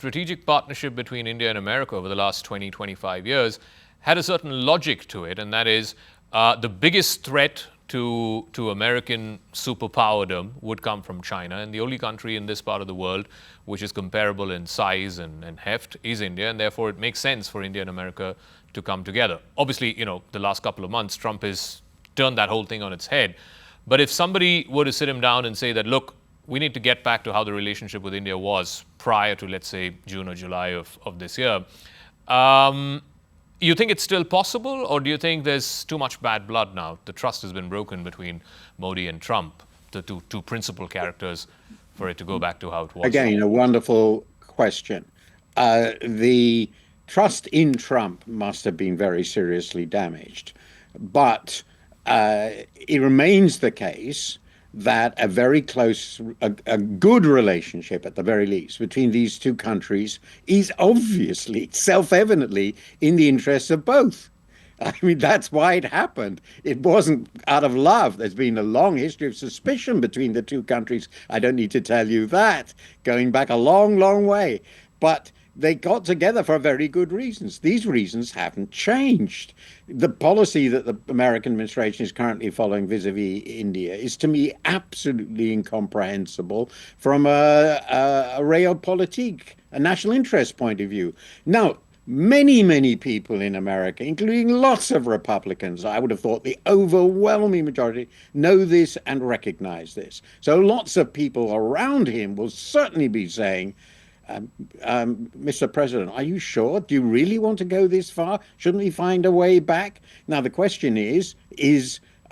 strategic partnership between India and America over the last 20, 25 years had a certain logic to it, and that is the biggest threat to American superpowerdom would come from China, and the only country in this part of the world which is comparable in size and heft is India, and therefore it makes sense for India and America to come together. Obviously, the last couple of months, Trump has turned that whole thing on its head. But if somebody were to sit him down and say that, look, we need to get back to how the relationship with India was prior to, let's say, June or July of this year, you think it's still possible, or do you think there's too much bad blood now? The trust has been broken between Modi and Trump, the two principal characters, for it to go back to how it was? Again, a wonderful question. The trust in Trump must have been very seriously damaged, but it remains the case that a very close, a good relationship at the very least between these two countries is obviously, self-evidently in the interests of both. I mean, that's why it happened. It wasn't out of love. There's been a long history of suspicion between the two countries. I don't need to tell you that, going back a long, long way. But they got together for very good reasons. These reasons haven't changed. The policy that the American administration is currently following vis-a-vis India is, to me, absolutely incomprehensible from a realpolitik, a national interest point of view. Now, many, many people in America, including lots of Republicans, I would have thought the overwhelming majority, know this and recognize this. So lots of people around him will certainly be saying, Mr. President, are you sure? Do you really want to go this far? Shouldn't we find a way back? Now, the question is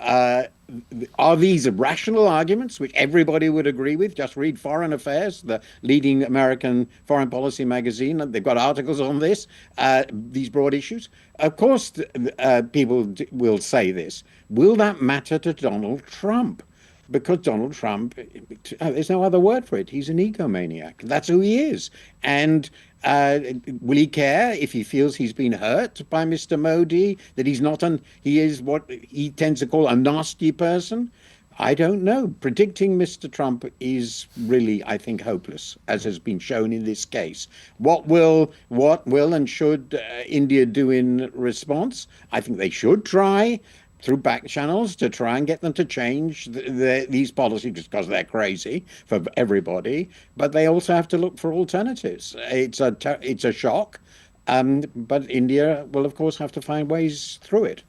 are these rational arguments, which everybody would agree with? Just read Foreign Affairs, the leading American foreign policy magazine. They've got articles on this, these broad issues. Of course, people will say this. Will that matter to Donald Trump? Because Donald Trump, there's no other word for it. He's an egomaniac. That's who he is. And will he care if he feels he's been hurt by Mr. Modi, that he is what he tends to call a nasty person? I don't know. Predicting Mr. Trump is really, I think, hopeless, as has been shown in this case. What will and should India do in response? I think they should try through back channels to try and get them to change these policies, just because they're crazy for everybody. But they also have to look for alternatives. It's a shock, but India will, of course, have to find ways through it.